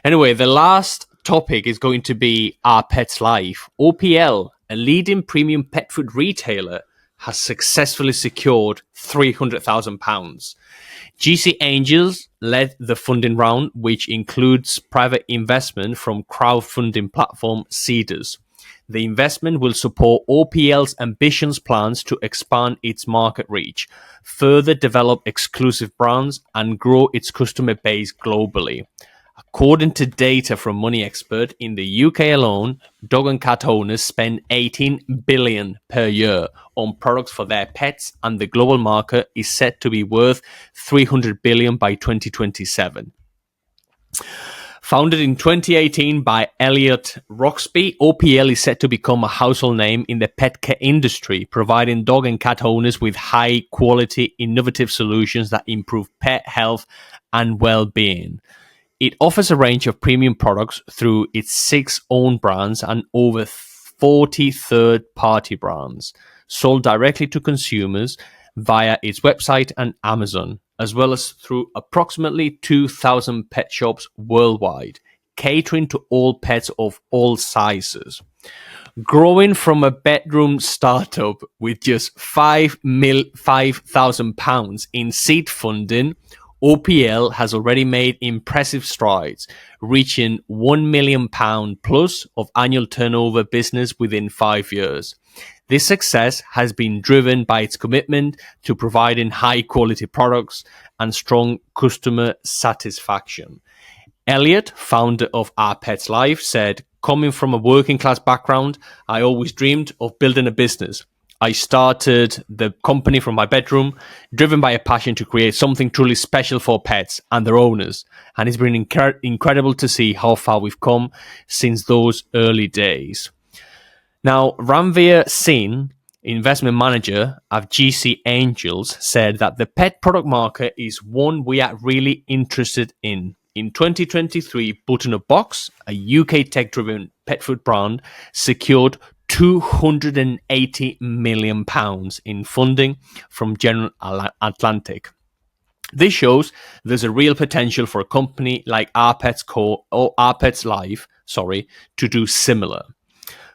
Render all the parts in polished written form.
Anyway, the last topic is going to be Our Pet's Life. OPL, a leading premium pet food retailer, has successfully secured £300,000. GC Angels led the funding round, which includes private investment from crowdfunding platform Seeders. The investment will support OPL's ambitious plans to expand its market reach, further develop exclusive brands, and grow its customer base globally. According to data from Money Expert, in the UK alone, dog and cat owners spend 18 billion per year on products for their pets, and the global market is set to be worth 300 billion by 2027. Founded in 2018 by Elliot Roxby, OPL is set to become a household name in the pet care industry, providing dog and cat owners with high-quality, innovative solutions that improve pet health and well-being. It offers a range of premium products through its 6 own brands and over 40 third-party brands, sold directly to consumers via its website and Amazon, as well as through approximately 2,000 pet shops worldwide, catering to all pets of all sizes. Growing from a bedroom startup with just £5,000 in seed funding, OPL has already made impressive strides, reaching £1 million plus of annual turnover business within 5 years. This success has been driven by its commitment to providing high-quality products and strong customer satisfaction. Elliot, founder of Our Pet's Life, said, "Coming from a working-class background, I always dreamed of building a business. I started the company from my bedroom, driven by a passion to create something truly special for pets and their owners. And it's been incredible to see how far we've come since those early days." Now, Ranveer Singh, investment manager at GC Angels, said that the pet product market is one we are really interested in. In 2023, Button Up Box, a UK tech-driven pet food brand, secured £280 million in funding from General Atlantic. This shows there's a real potential for a company like Our Pet's Life, to do similar.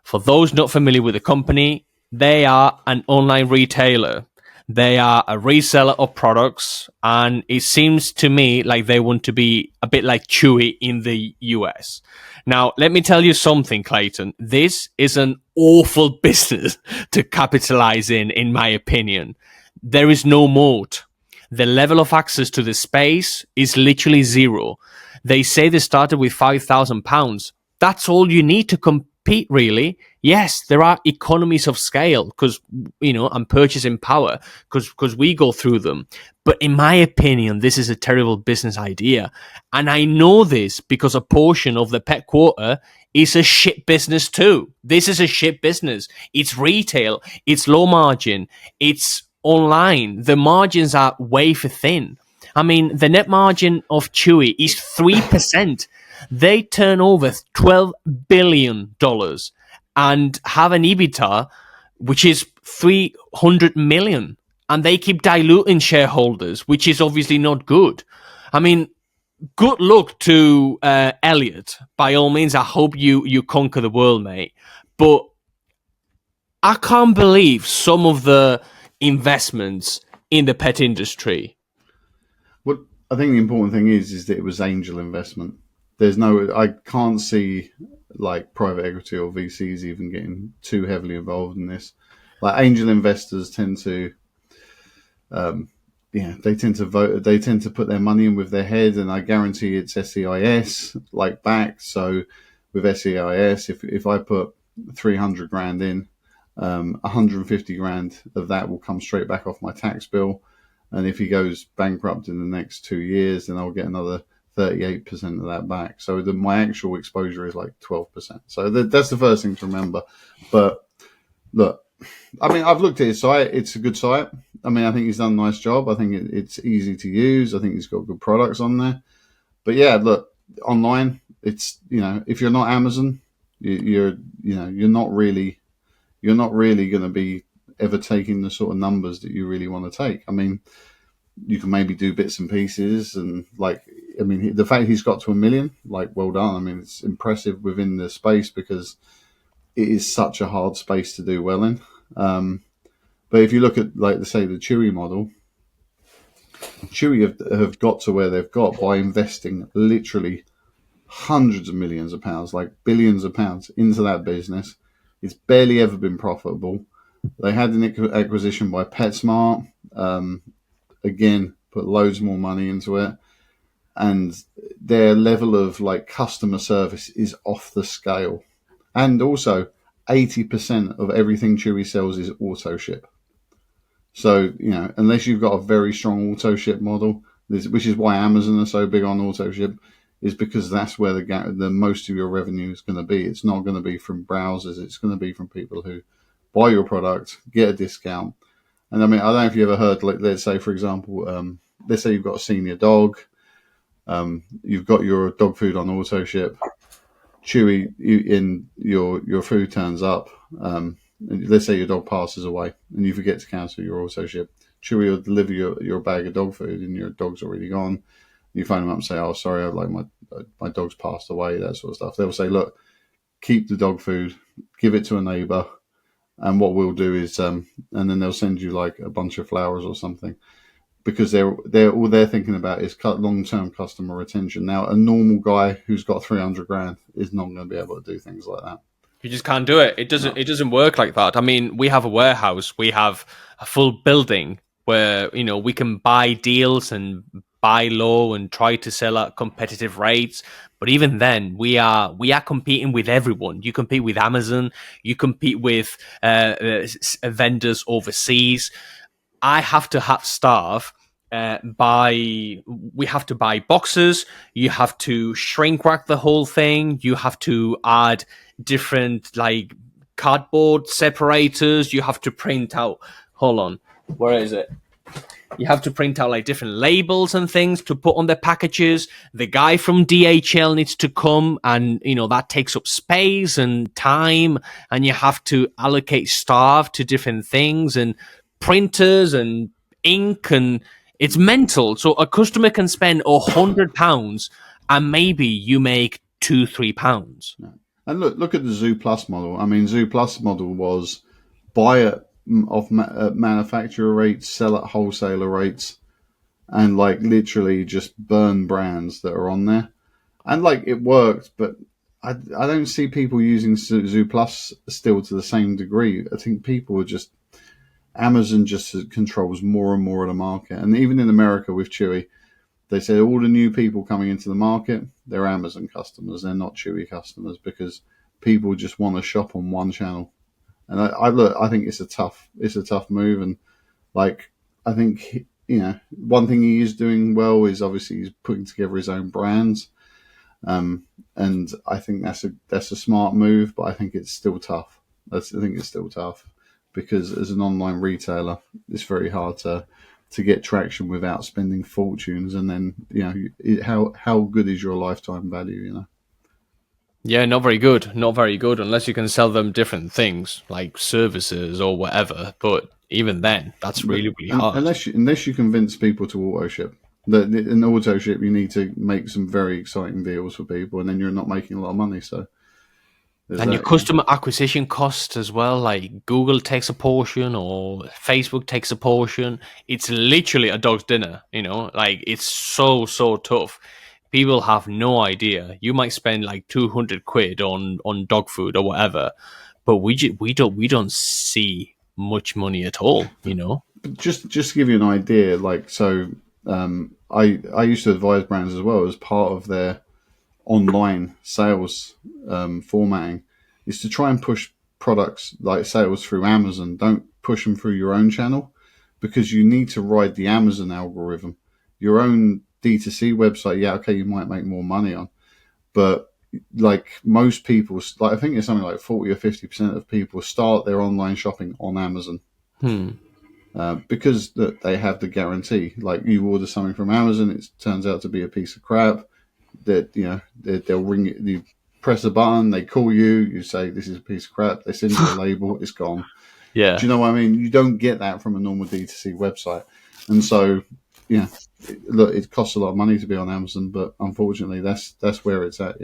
For those not familiar with the company, they are an online retailer. They are a reseller of products, and it seems to me like they want to be a bit like Chewy in the US. Now, let me tell you something, Clayton. This is an awful business to capitalize in my opinion. There is no moat. The level of access to the space is literally zero. They say they started with £5,000. That's all you need to compete, really. Yes, there are economies of scale because, and purchasing power because we go through them. But in my opinion, this is a terrible business idea. And I know this because a portion of the pet quarter is a shit business too. This is a shit business. It's retail. It's low margin. It's online. The margins are wafer thin. I mean, the net margin of Chewy is 3%. They turn over $12 billion and have an EBITDA which is 300 million, and they keep diluting shareholders, which is obviously not good. I mean, good luck to Elliot. By all means, I hope you conquer the world, mate. But I can't believe some of the investments in the pet industry. What I think the important thing is that it was angel investment. I can't see like private equity or VCs even getting too heavily involved in this. Like angel investors tend to, they tend to vote. They tend to put their money in with their head, and I guarantee it's SEIS like back. So with SEIS, if I put 300 grand in, 150 grand of that will come straight back off my tax bill, and if he goes bankrupt in the next 2 years, then I'll get another 38% of that back. So my actual exposure is like 12%. So that's the first thing to remember. But look, I mean, I've looked at his site. It's a good site. I mean, I think he's done a nice job. I think it's easy to use. I think he's got good products on there. But yeah, look, online, it's, if you're not Amazon, you're not really going to be ever taking the sort of numbers that you really want to take. I mean, you can maybe do bits and pieces, and like, I mean, the fact he's got to 1 million, like, well done. I mean, it's impressive within the space because it is such a hard space to do well in. But if you look at, like, say, the Chewy model, Chewy have got to where they've got by investing literally hundreds of millions of pounds, like billions of pounds, into that business. It's barely ever been profitable. They had an acquisition by PetSmart. Again, put loads more money into it, and their level of like customer service is off the scale. And also, 80% of everything Chewy sells is auto ship. So, unless you've got a very strong auto ship model, which is why Amazon are so big on auto ship, is because that's where the most of your revenue is going to be. It's not going to be from browsers. It's going to be from people who buy your product, get a discount. And I mean, I don't know if you ever heard, like, let's say, for example, let's say you've got a senior dog, you've got your dog food on auto ship, Chewy, in your food turns up. Let's say your dog passes away and you forget to cancel your auto ship. Chewy will deliver your bag of dog food and your dog's already gone. You phone them up and say, "Oh, sorry, my dog's passed away," that sort of stuff. They'll say, "Look, keep the dog food, give it to a neighbour, and what we'll do is," and then they'll send you like a bunch of flowers or something, because they're all they're thinking about is long-term customer retention. Now, a normal guy who's got 300 grand is not going to be able to do things like that. You just can't do it. It doesn't. No. It doesn't work like that. I mean, we have a warehouse. We have a full building where we can buy deals and buy low and try to sell at competitive rates. But even then, we are competing with everyone. You compete with Amazon. You compete with vendors overseas. I have to have staff. We have to buy boxes. You have to shrink wrap the whole thing. You have to add different like cardboard separators. You have to print out. Hold on, where is it? You have to print out like different labels and things to put on the packages. The guy from DHL needs to come, and that takes up space and time. And you have to allocate staff to different things and printers and ink, and it's mental. So a customer can spend £100 and maybe you make £2-3. And look at the Zoo Plus model. I mean, Zoo Plus model was buy at manufacturer rates, sell at wholesaler rates, and like literally just burn brands that are on there. And like it worked, but I don't see people using Zoo Plus still to the same degree. I think people are just, Amazon just controls more and more of the market. And even in America with Chewy, they say all the new people coming into the market, they're Amazon customers. They're not Chewy customers, because people just want to shop on one channel. And I think it's a tough move. And like, I think, one thing he is doing well is obviously he's putting together his own brands. And I think that's a smart move, but I think it's still tough. I think it's still tough because as an online retailer, it's very hard to get traction without spending fortunes. And then, how good is your lifetime value, Yeah, not very good. Not very good unless you can sell them different things like services or whatever. But even then, that's really, really hard. Unless you convince people to auto ship. In auto ship, you need to make some very exciting deals for people, and then you're not making a lot of money. So, and your customer acquisition costs as well. Like Google takes a portion or Facebook takes a portion. It's literally a dog's dinner. Like it's so tough. People have no idea. You might spend like 200 quid on dog food or whatever, but we don't see much money at all. Just to give you an idea, like so, I used to advise brands as well as part of their online sales formatting is to try and push products like sales through Amazon. Don't push them through your own channel, because you need to ride the Amazon algorithm. Your own D2C website, yeah, okay, you might make more money on, but like most people, like I think it's something like 40 or 50% of people start their online shopping on Amazon. Because they have the guarantee. Like you order something from Amazon, it turns out to be a piece of crap. That they'll ring it. You press a button, they call you. You say this is a piece of crap. They send you a label. It's gone. Yeah. Do you know what I mean? You don't get that from a normal D2C website, and so yeah, look, it costs a lot of money to be on Amazon, but unfortunately, that's where it's at.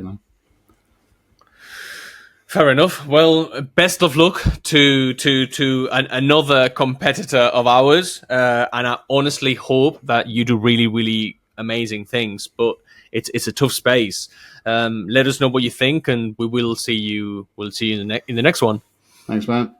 Fair enough. Well, best of luck to another competitor of ours, and I honestly hope that you do really, really amazing things. But it's a tough space. Let us know what you think, and we will see you. We'll see you in the next one. Thanks, man.